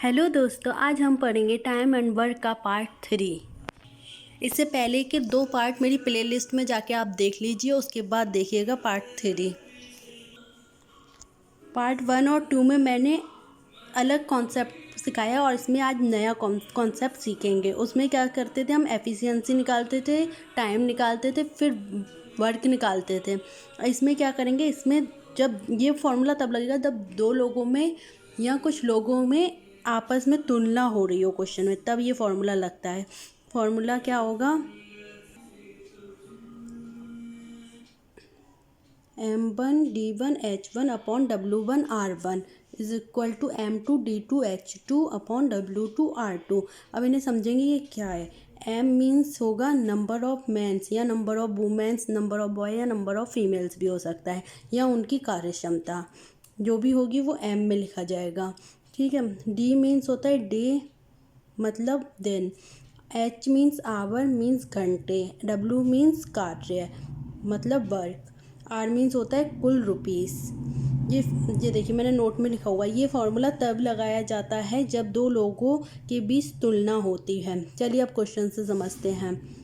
Hello दोस्तों, आज हम पढ़ेंगे टाइम एंड वर्क का पार्ट 3। इससे पहले के 2 पार्ट मेरी प्लेलिस्ट में जाके आप देख लीजिए, उसके बाद देखिएगा पार्ट 3। पार्ट 1 और 2 में मैंने अलग कॉन्सेप्ट सिखाया और इसमें आज नया कॉन्सेप्ट सीखेंगे। उसमें क्या करते थे, हम एफिशिएंसी निकालते थे, टाइम निकालते थे, फिर वर्क निकालते थे। इसमें क्या करेंगे, इसमें जब ये फॉर्मूला तब लगेगा जब 2 लोगों में या कुछ लोगों में आपस में तुलना हो रही हो क्वेश्चन में, तब ये फॉर्मूला लगता है। फॉर्मूला क्या होगा, M1D1H1 upon W1R1 is equal to M2D2H2 upon W2R2। अब इन्हें समझेंगे ये क्या है। M मीन्स होगा नंबर ऑफ मैंस या number of womens, number of boy या नंबर ऑफ फीमेल्स भी हो सकता है, या उनकी कार्यक्षमता जो भी होगी वो M में लिखा जाएगा। ठीक है। D मीन्स होता है डे मतलब दिन, H मीन्स आवर मीन्स घंटे, W मीन्स कार्य मतलब वर्क, R मीन्स होता है कुल रुपीस। ये देखिए मैंने नोट में लिखा हुआ है। ये फॉर्मूला तब लगाया जाता है जब 2 लोगों के बीच तुलना होती है। चलिए अब क्वेश्चन से समझते हैं।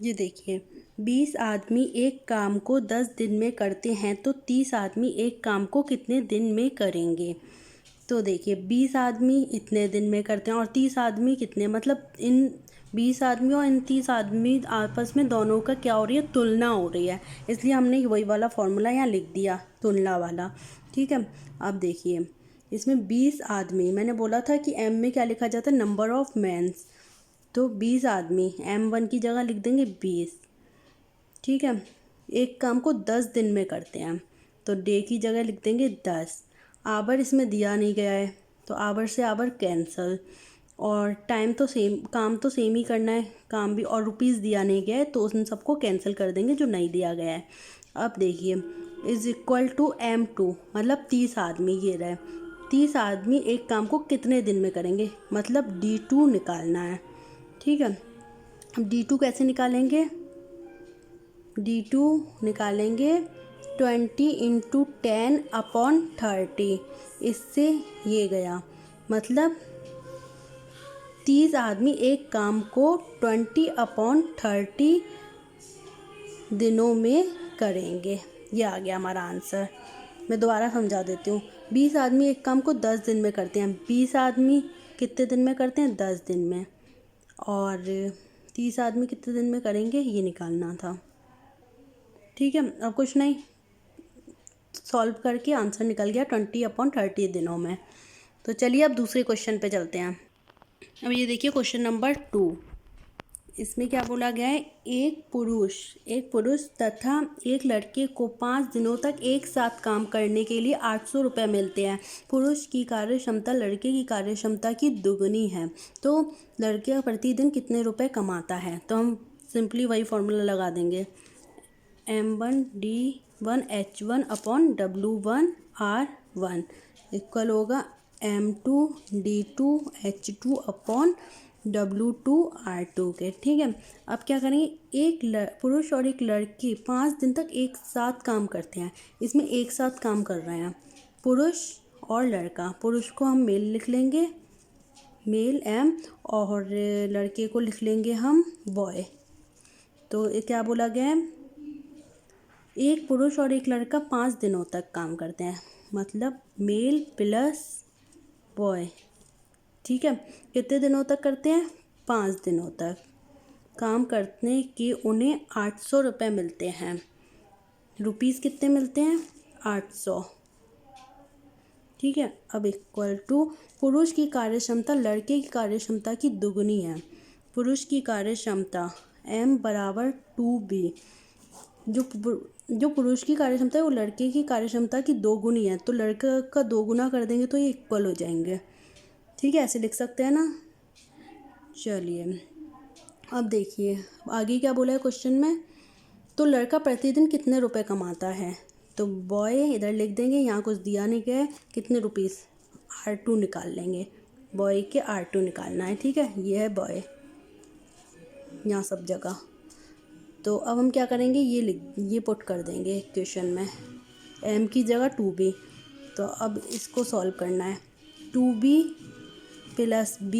ये देखिए, 20 आदमी एक काम को 10 दिन में करते हैं तो 30 आदमी एक काम को कितने दिन में करेंगे। तो देखिए 20 आदमी इतने दिन में करते हैं और 30 आदमी कितने, मतलब इन 20 आदमी और इन 30 आदमी आपस में दोनों का क्या हो रही है, तुलना हो रही है। इसलिए हमने वही वाला फॉर्मूला यहाँ लिख दिया, तुलना वाला। ठीक है। अब देखिए इसमें 20 आदमी, मैंने बोला था कि M में क्या लिखा जाता है, नंबर ऑफ मैंस। तो 20 आदमी M1 की जगह लिख देंगे 20। ठीक है। एक काम को 10 दिन में करते हैं तो डे की जगह लिख देंगे 10। आवर इसमें दिया नहीं गया है तो आवर से आवर कैंसल, और टाइम तो सेम, काम तो सेम ही करना है काम भी, और रुपीज़ दिया नहीं गया है तो उन सबको कैंसिल कर देंगे जो नहीं दिया गया है। अब देखिए इज इक्वल टू M2 मतलब 30 आदमी, ये रहे 30 आदमी एक काम को कितने दिन में करेंगे, मतलब D2 निकालना है। ठीक है। अब D2 कैसे निकालेंगे, D2 निकालेंगे 20 इंटू 10 अपॉन 30। इससे ये गया, मतलब 30 आदमी एक काम को 20 अपॉन 30 दिनों में करेंगे। ये आ गया हमारा आंसर। मैं दोबारा समझा देती हूँ। 20 आदमी एक काम को 10 दिन में करते हैं, 20 आदमी कितने दिन में करते हैं, 10 दिन में, और 30 आदमी कितने दिन में करेंगे, ये निकालना था। ठीक है। अब कुछ नहीं, सॉल्व करके आंसर निकल गया 20 अपॉन 30 दिनों में। तो चलिए अब दूसरे क्वेश्चन पे चलते हैं। अब ये देखिए क्वेश्चन नंबर 2। इसमें क्या बोला गया है, एक पुरुष तथा एक लड़के को 5 दिनों तक एक साथ काम करने के लिए 800 रुपये मिलते हैं। पुरुष की कार्य क्षमता लड़के की कार्य क्षमता की दुगनी है, तो लड़के प्रतिदिन कितने रुपए कमाता है। तो हम सिंपली वही फॉर्मूला लगा देंगे, M1D1H1 अपॉन W1R1 इक्वल होगा M2D2H2 अपॉन W2R2 के। ठीक है। अब क्या करेंगे, एक पुरुष और एक लड़की 5 दिन तक एक साथ काम करते हैं। इसमें एक साथ काम कर रहे हैं पुरुष और लड़का। पुरुष को हम मेल लिख लेंगे, मेल M, और लड़के को लिख लेंगे हम बॉय। तो क्या बोला गया है, एक पुरुष और एक लड़का 5 दिनों तक काम करते हैं, मतलब मेल प्लस बॉय। ठीक है। कितने दिनों तक करते हैं, 5 दिनों तक काम करने के उन्हें 800 रुपये मिलते हैं। रुपीज़ कितने मिलते हैं, 800। ठीक है। अब इक्वल टू पुरुष की कार्यक्षमता लड़के की कार्यक्षमता की दुगनी है। पुरुष की कार्यक्षमता M बराबर 2B, जो पुरुष की कार्यक्षमता है वो लड़के की कार्यक्षमता की 2 गुनी है, तो लड़का का 2 गुना कर देंगे तो ये इक्वल हो जाएंगे। ठीक है, ऐसे लिख सकते हैं ना। चलिए अब देखिए आगे क्या बोला है क्वेश्चन में, तो लड़का प्रतिदिन कितने रुपए कमाता है। तो बॉय इधर लिख देंगे, यहाँ कुछ दिया नहीं गया है, कितने रुपीस, R2 निकाल लेंगे, बॉय के R2 निकालना है। ठीक है, ये है बॉय यहाँ सब जगह। तो अब हम क्या करेंगे, ये पुट कर देंगे क्वेश्चन में, M की जगह 2B। तो अब इसको सॉल्व करना है। 2b प्लस b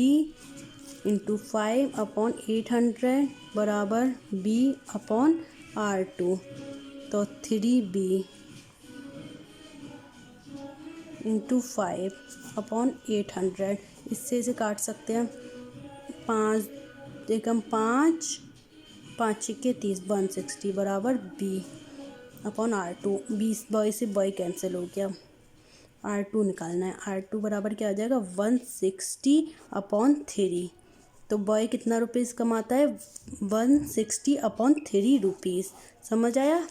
इंटू 5/800 बराबर b/r2। तो 3b इंटू 5/800, इससे इसे काट सकते हैं। 5 एकम 5, 5 छक्के 30, 160 बराबर b/r2। 20 बॉय से बॉय कैंसिल हो गया, r2 निकालना है। r2 बराबर क्या आ जाएगा 160/3। तो बॉय कितना रुपीज़ कमाता है 160/3 रुपीज़। समझ आया?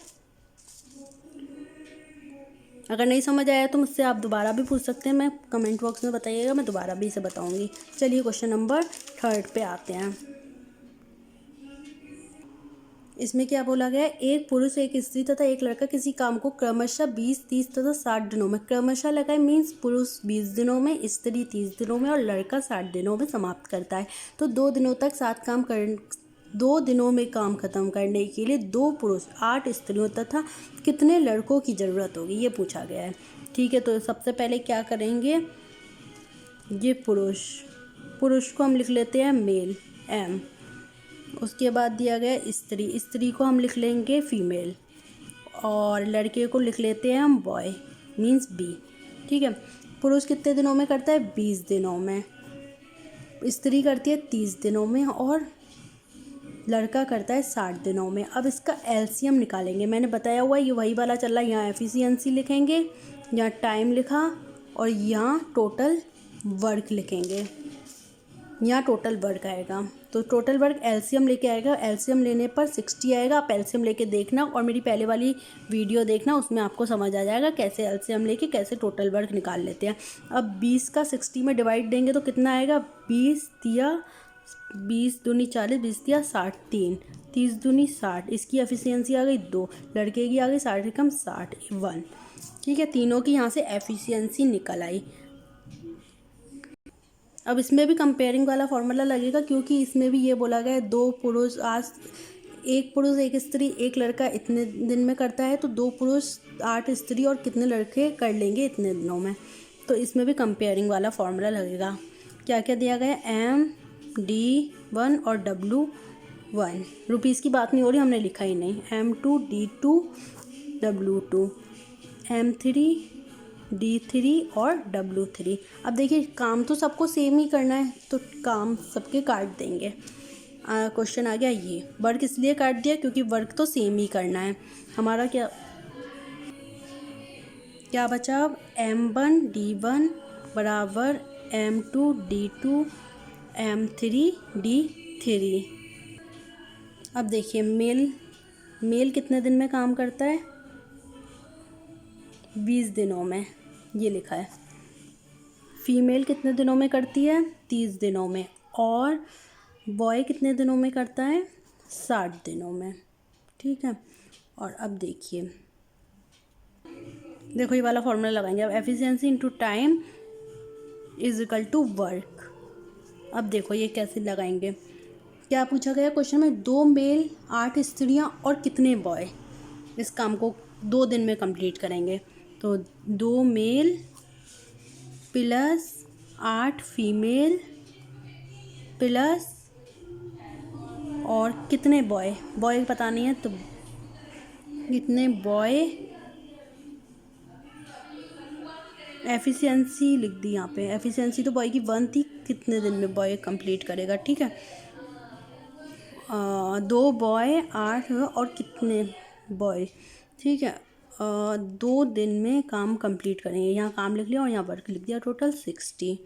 अगर नहीं समझ आया तो मुझसे आप दोबारा भी पूछ सकते हैं, मैं कमेंट बॉक्स में बताइएगा, मैं दोबारा भी इसे बताऊंगी। चलिए क्वेश्चन नंबर 3 पे आते हैं। इसमें क्या बोला गया है, एक पुरुष एक स्त्री तथा एक लड़का किसी काम को क्रमशः 20, 30 तथा 60 दिनों में, क्रमशः लगाए मीन्स पुरुष 20 दिनों में, स्त्री 30 दिनों में और लड़का 60 दिनों में समाप्त करता है। तो 2 दिनों तक 2 दिनों में काम खत्म करने के लिए 2 पुरुष 8 स्त्रियों तथा कितने लड़कों की ज़रूरत होगी, ये पूछा गया है। ठीक है, तो सबसे पहले क्या करेंगे, ये पुरुष को हम लिख लेते हैं मेल एम। उसके बाद दिया गया स्त्री को हम लिख लेंगे फीमेल, और लड़के को लिख लेते हैं हम बॉय मीन्स बी। ठीक है, पुरुष कितने दिनों में करता है 20 दिनों में, स्त्री करती है 30 दिनों में और लड़का करता है 60 दिनों में। अब इसका एलसीएम निकालेंगे, मैंने बताया हुआ ये वही वाला चल रहा है। यहाँ एफिशिएंसी लिखेंगे, यहाँ टाइम लिखा और यहाँ टोटल वर्क लिखेंगे, यहाँ टोटल वर्क आएगा। तो टोटल वर्क एलसीएम लेके आएगा, एलसीएम लेने पर 60 आएगा। आप एलसीएम लेके देखना और मेरी पहले वाली वीडियो देखना, उसमें आपको समझ आ जाएगा कैसे एलसीएम लेके कैसे टोटल वर्क निकाल लेते हैं। अब 20 का 60 में डिवाइड देंगे तो कितना आएगा, 20 दूनी 40, 20 तिया 60, 3, 30 दूनी 60। इसकी एफिशिएंसी आ गई 2, लड़के की आ गई 60 कम 60 1। ठीक है, तीनों की यहाँ से एफिशिएंसी निकल आई। अब इसमें भी कंपेयरिंग वाला फॉर्मूला लगेगा, क्योंकि इसमें भी ये बोला गया है एक पुरुष एक स्त्री एक लड़का इतने दिन में करता है, तो 2 पुरुष 8 स्त्री और कितने लड़के कर लेंगे इतने दिनों में। तो इसमें भी कंपेयरिंग वाला फॉर्मूला लगेगा। क्या क्या दिया गया है, MD1 और W1। रुपीज़ की बात नहीं हो रही, हमने लिखा ही नहीं। M2 D2 W2, M3 D3 और W3। अब देखिए काम तो सबको सेम ही करना है, तो काम सबके काट देंगे। क्वेश्चन आ गया ये वर्क इसलिए काट दिया क्योंकि वर्क तो सेम ही करना है। हमारा क्या बचा, अब M1 D1 बराबर M2 D2 M3 D3। अब देखिए मेल कितने दिन में काम करता है 20 दिनों में, ये लिखा है। फीमेल कितने दिनों में करती है 30 दिनों में, और बॉय कितने दिनों में करता है 60 दिनों में। ठीक है, और अब देखो ये वाला फॉर्मूला लगाएंगे। अब efficiency into time is equal to work. अब देखो ये कैसे लगाएंगे, क्या पूछा गया क्वेश्चन में, 2 मेल 8 स्त्रियां और कितने बॉय इस काम को 2 दिन में कंप्लीट करेंगे। तो 2 मेल प्लस 8 फीमेल प्लस और कितने बॉय पता नहीं है, तो कितने बॉय, एफिशिएंसी लिख दी यहाँ पे। एफिशिएंसी तो बॉय की 1 थी, कितने दिन में बॉय कंप्लीट करेगा। ठीक है, 2 बॉय 8 और कितने बॉय, ठीक है 2 दिन में काम कंप्लीट करेंगे। यहाँ काम लिख लिया और यहाँ वर्क लिख दिया, टोटल 60।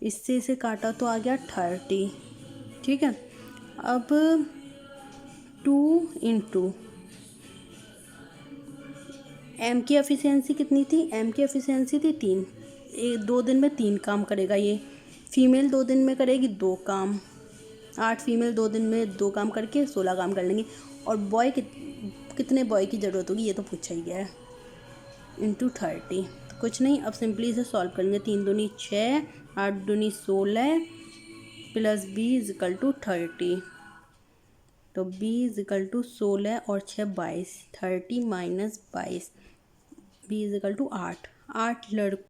इससे इसे काटा तो आ गया 30। ठीक है, अब 2 इंटू एम की एफिशिएंसी कितनी थी, एम की एफिशिएंसी थी 3। 2 दिन में 3 काम करेगा ये। फीमेल 2 दिन में करेगी 2 काम, 8 फीमेल 2 दिन में 2 काम करके 16 काम कर लेंगे। और बॉय कितने बॉय की ज़रूरत होगी, ये तो पूछा ही गया है, इंटू 30। तो कुछ नहीं, अब सिंपली इसे सॉल्व करेंगे। 3 दूनी 6, 8 दूनी 16 plus b is equal to 30। तो b इज इक्वल टू 16 और 6 22, 30 minus 22, b is equal to 8 लड़कों